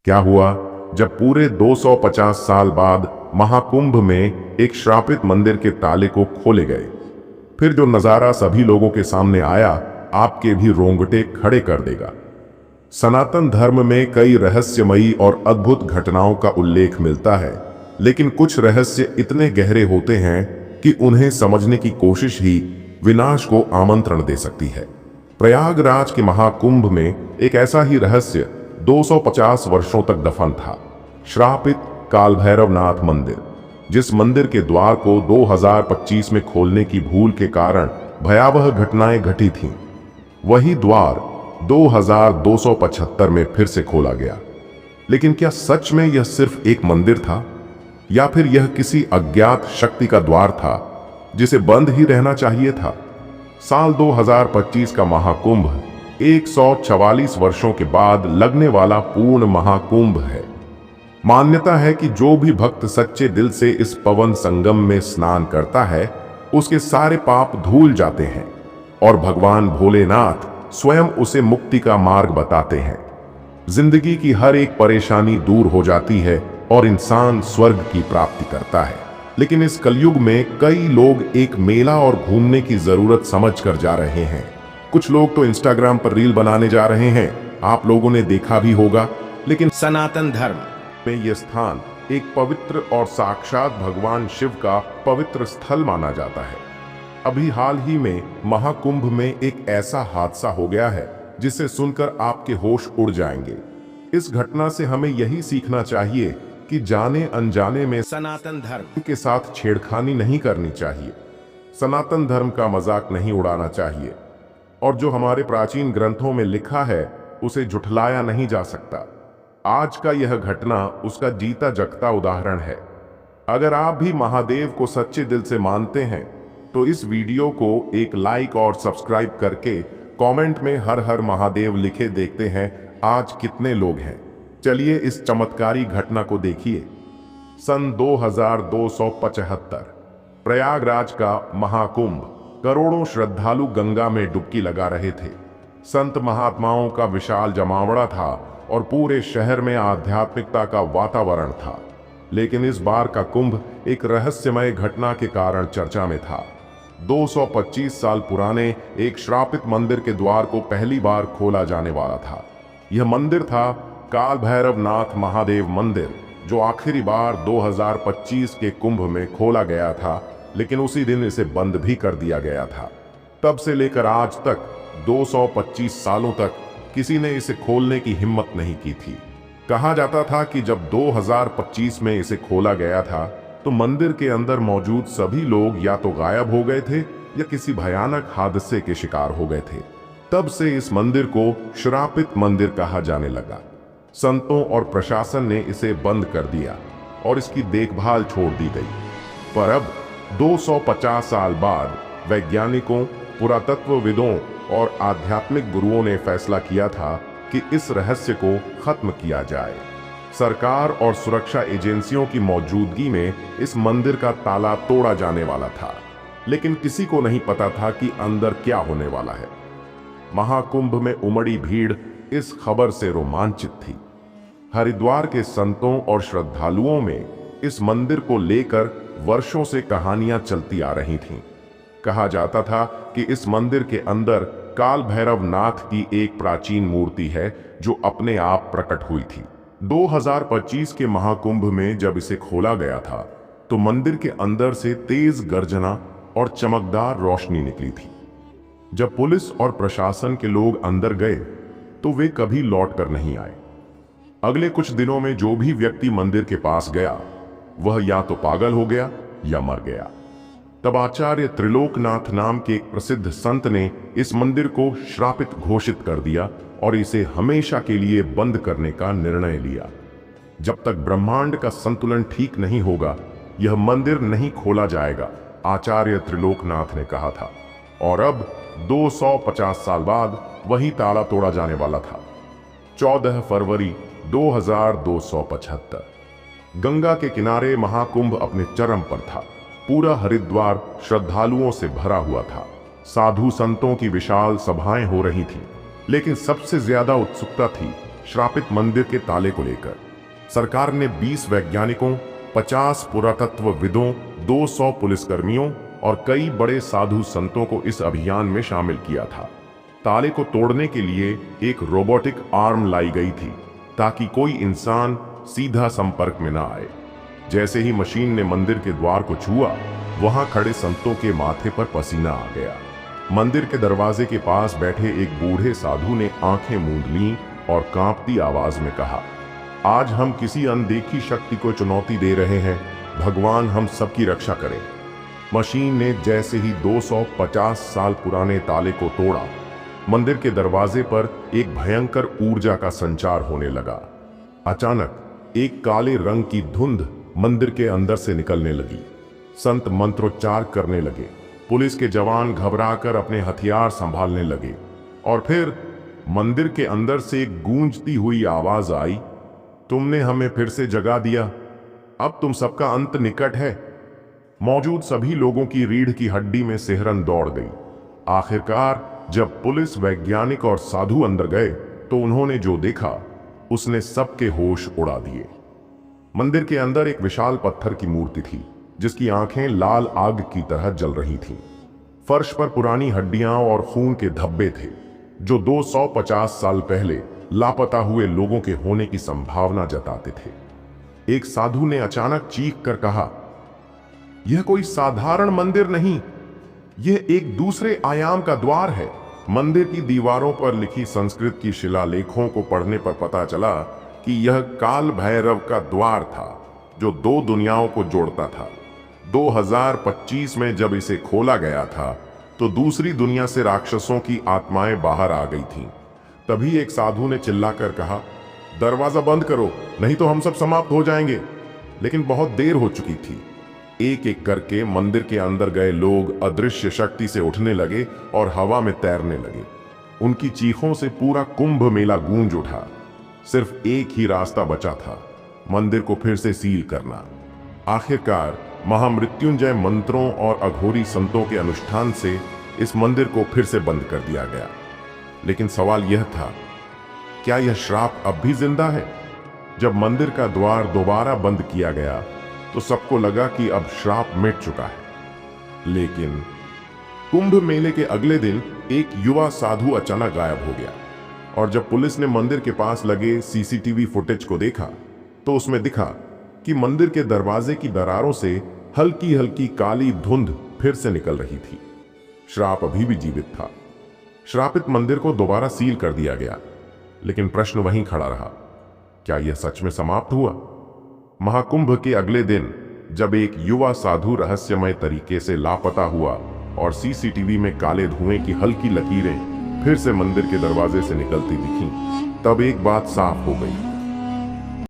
क्या हुआ जब पूरे 250 साल बाद महाकुंभ में एक श्रापित मंदिर के ताले को खोले गए। फिर जो नजारा सभी लोगों के सामने आया, आपके भी रोंगटे खड़े कर देगा। सनातन धर्म में कई रहस्यमयी और अद्भुत घटनाओं का उल्लेख मिलता है, लेकिन कुछ रहस्य इतने गहरे होते हैं कि उन्हें समझने की कोशिश ही विनाश को आमंत्रण दे सकती है। प्रयागराज के महाकुंभ में एक ऐसा ही रहस्य 250 वर्षों तक दफन था। श्रापित काल भैरवनाथ मंदिर, जिस मंदिर के द्वार को 2025 में खोलने की भूल के कारण भयावह घटनाएं घटी थीं, वही द्वार 2275 में फिर से खोला गया। लेकिन क्या सच में यह सिर्फ एक मंदिर था, या फिर यह किसी अज्ञात शक्ति का द्वार था जिसे बंद ही रहना चाहिए था? साल 2025 का महाकुंभ 144 वर्षों के बाद लगने वाला पूर्ण महाकुंभ है। मान्यता है कि जो भी भक्त सच्चे दिल से इस पवन संगम में स्नान करता है, उसके सारे पाप धुल जाते हैं और भगवान भोलेनाथ स्वयं उसे मुक्ति का मार्ग बताते हैं। जिंदगी की हर एक परेशानी दूर हो जाती है और इंसान स्वर्ग की प्राप्ति करता है। लेकिन इस कलयुग में कई लोग एक मेला और घूमने की जरूरत समझकर जा रहे हैं। कुछ लोग तो इंस्टाग्राम पर रील बनाने जा रहे हैं, आप लोगों ने देखा भी होगा। लेकिन सनातन धर्म में यह स्थान एक पवित्र और साक्षात भगवान शिव का पवित्र स्थल माना जाता है। अभी हाल ही में महाकुंभ में एक ऐसा हादसा हो गया है जिसे सुनकर आपके होश उड़ जाएंगे। इस घटना से हमें यही सीखना चाहिए कि जाने अनजाने में सनातन धर्म के साथ छेड़खानी नहीं करनी चाहिए। सनातन धर्म का मजाक नहीं उड़ाना चाहिए, और जो हमारे प्राचीन ग्रंथों में लिखा है उसे झुठलाया नहीं जा सकता। आज का यह घटना उसका जीता जगता उदाहरण है। अगर आप भी महादेव को सच्चे दिल से मानते हैं तो इस वीडियो को एक लाइक और सब्सक्राइब करके कमेंट में हर हर महादेव लिखे देखते हैं आज कितने लोग हैं। चलिए इस चमत्कारी घटना को देखिए। सन 2275 प्रयागराज का महाकुंभ। करोड़ों श्रद्धालु गंगा में डुबकी लगा रहे थे। संत महात्माओं का विशाल जमावड़ा था और पूरे शहर में आध्यात्मिकता का वातावरण था। लेकिन इस बार का कुंभ एक रहस्यमय घटना के कारण चर्चा में था। 225 साल पुराने एक श्रापित मंदिर के द्वार को पहली बार खोला जाने वाला था। यह मंदिर था काल भैरवनाथ महादेव मंदिर, जो आखिरी बार 2025 के कुंभ में खोला गया था, लेकिन उसी दिन इसे बंद भी कर दिया गया था। तब से लेकर आज तक 225 सालों तक किसी ने इसे खोलने की हिम्मत नहीं की थी। कहा जाता था कि जब 2025 में इसे खोला गया था तो मंदिर के अंदर मौजूद सभी लोग या तो गायब हो गए थे या किसी भयानक हादसे के शिकार हो गए थे। तब से इस मंदिर को श्रापित मंदिर कहा जाने लगा। संतों और प्रशासन ने इसे बंद कर दिया और इसकी देखभाल छोड़ दी गई। पर अब 250 साल बाद वैज्ञानिकों, पुरातत्वविदों और आध्यात्मिक गुरुओं ने फैसला किया था कि इस रहस्य को खत्म किया जाए। सरकार और सुरक्षा एजेंसियों की मौजूदगी में इस मंदिर का ताला तोड़ा जाने वाला था, लेकिन किसी को नहीं पता था कि अंदर क्या होने वाला है। महाकुंभ में उमड़ी भीड़ इस खबर से रोमांचित थी। हरिद्वार के संतों और श्रद्धालुओं में इस मंदिर को लेकर वर्षों से कहानियां चलती आ रही थीं। कहा जाता था कि इस मंदिर के अंदर काल भैरवनाथ की एक प्राचीन मूर्ति है जो अपने आप प्रकट हुई थी। 2025 के महाकुंभ में जब इसे खोला गया था तो मंदिर के अंदर से तेज गर्जना और चमकदार रोशनी निकली थी। जब पुलिस और प्रशासन के लोग अंदर गए तो वे कभी लौट कर नहीं आए। अगले कुछ दिनों में जो भी व्यक्ति मंदिर के पास गया वह या तो पागल हो गया या मर गया। तब आचार्य त्रिलोकनाथ नाम के एक प्रसिद्ध संत ने इस मंदिर को श्रापित घोषित कर दिया और इसे हमेशा के लिए बंद करने का निर्णय लिया। जब तक ब्रह्मांड का संतुलन ठीक नहीं होगा यह मंदिर नहीं खोला जाएगा, आचार्य त्रिलोकनाथ ने कहा था। और अब 250 साल बाद वही ताला तोड़ा जाने वाला था। 14 फरवरी 2275 गंगा के किनारे महाकुंभ अपने चरम पर था। पूरा हरिद्वार श्रद्धालुओं से भरा हुआ था। साधु संतों की विशाल सभाएं हो रही थीं, लेकिन सबसे ज्यादा उत्सुकता थी श्रापित मंदिर के ताले को लेकर। सरकार ने 20 वैज्ञानिकों, 50 पुरातत्वविदों, 200 पुलिसकर्मियों और कई बड़े साधु संतों को इस अभियान में शामिल किया था। ताले को तोड़ने के लिए एक रोबोटिक आर्म लाई गई थी ताकि कोई इंसान सीधा संपर्क में ना आए। जैसे ही मशीन ने मंदिर के द्वार को छुआ, वहां खड़े संतों के माथे पर पसीना आ गया। मंदिर के दरवाजे के पास बैठे एक बूढ़े साधु ने आंखें मूंद लीं और कांपती आवाज में कहा, आज हम किसी अनदेखी शक्ति को चुनौती दे रहे हैं, भगवान हम सबकी रक्षा करें। मशीन ने जैसे ही 250 साल पुराने ताले को तोड़ा, मंदिर के दरवाजे पर एक भयंकर ऊर्जा का संचार होने लगा। अचानक एक काले रंग की धुंध मंदिर के अंदर से निकलने लगी। संत मंत्रोच्चार करने लगे, पुलिस के जवान घबराकर अपने हथियार संभालने लगे और फिर मंदिर के अंदर से एक गूंजती हुई आवाज आई, तुमने हमें फिर से जगा दिया, अब तुम सबका अंत निकट है। मौजूद सभी लोगों की रीढ़ की हड्डी में सिहरन दौड़ गई। आखिरकार जब पुलिस, वैज्ञानिक और साधु अंदर गए तो उन्होंने जो देखा उसने सबके होश उड़ा दिए। मंदिर के अंदर एक विशाल पत्थर की मूर्ति थी जिसकी आंखें लाल आग की तरह जल रही थीं। फर्श पर पुरानी हड्डियां और खून के धब्बे थे जो 250 साल पहले लापता हुए लोगों के होने की संभावना जताते थे। एक साधु ने अचानक चीख कर कहा, यह कोई साधारण मंदिर नहीं, यह एक दूसरे आयाम का द्वार है। मंदिर की दीवारों पर लिखी संस्कृत की शिलालेखों को पढ़ने पर पता चला कि यह काल भैरव का द्वार था जो 2 दुनियाओं को जोड़ता था। 2025 में जब इसे खोला गया था तो दूसरी दुनिया से राक्षसों की आत्माएं बाहर आ गई थीं। तभी एक साधु ने चिल्लाकर कहा, दरवाजा बंद करो, नहीं तो हम सब समाप्त हो जाएंगे। लेकिन बहुत देर हो चुकी थी। एक एक करके मंदिर के अंदर गए लोग अदृश्य शक्ति से उठने लगे और हवा में तैरने लगे। उनकी चीखों से पूरा कुंभ मेला गूंज उठा। सिर्फ एक ही रास्ता बचा था, मंदिर को फिर से सील करना। आखिरकार महामृत्युंजय मंत्रों और अघोरी संतों के अनुष्ठान से इस मंदिर को फिर से बंद कर दिया गया। लेकिन सवाल यह था, क्या यह श्राप अब भी जिंदा है? जब मंदिर का द्वार दोबारा बंद किया गया तो सबको लगा कि अब श्राप मिट चुका है। लेकिन कुंभ मेले के अगले दिन एक युवा साधु अचानक गायब हो गया और जब पुलिस ने मंदिर के पास लगे सीसीटीवी फुटेज को देखा तो उसमें दिखा कि मंदिर के दरवाजे की दरारों से हल्की हल्की काली धुंध फिर से निकल रही थी। श्राप अभी भी जीवित था। श्रापित मंदिर को दोबारा सील कर दिया गया। लेकिन प्रश्न वहीं खड़ा रहा, क्या यह सच में समाप्त हुआ? महाकुंभ के अगले दिन जब एक युवा साधु रहस्यमय तरीके से लापता हुआ और सीसीटीवी में काले धुएं की हल्की लकीरें फिर से मंदिर के दरवाजे से निकलती दिखीं, तब एक बात साफ हो गई।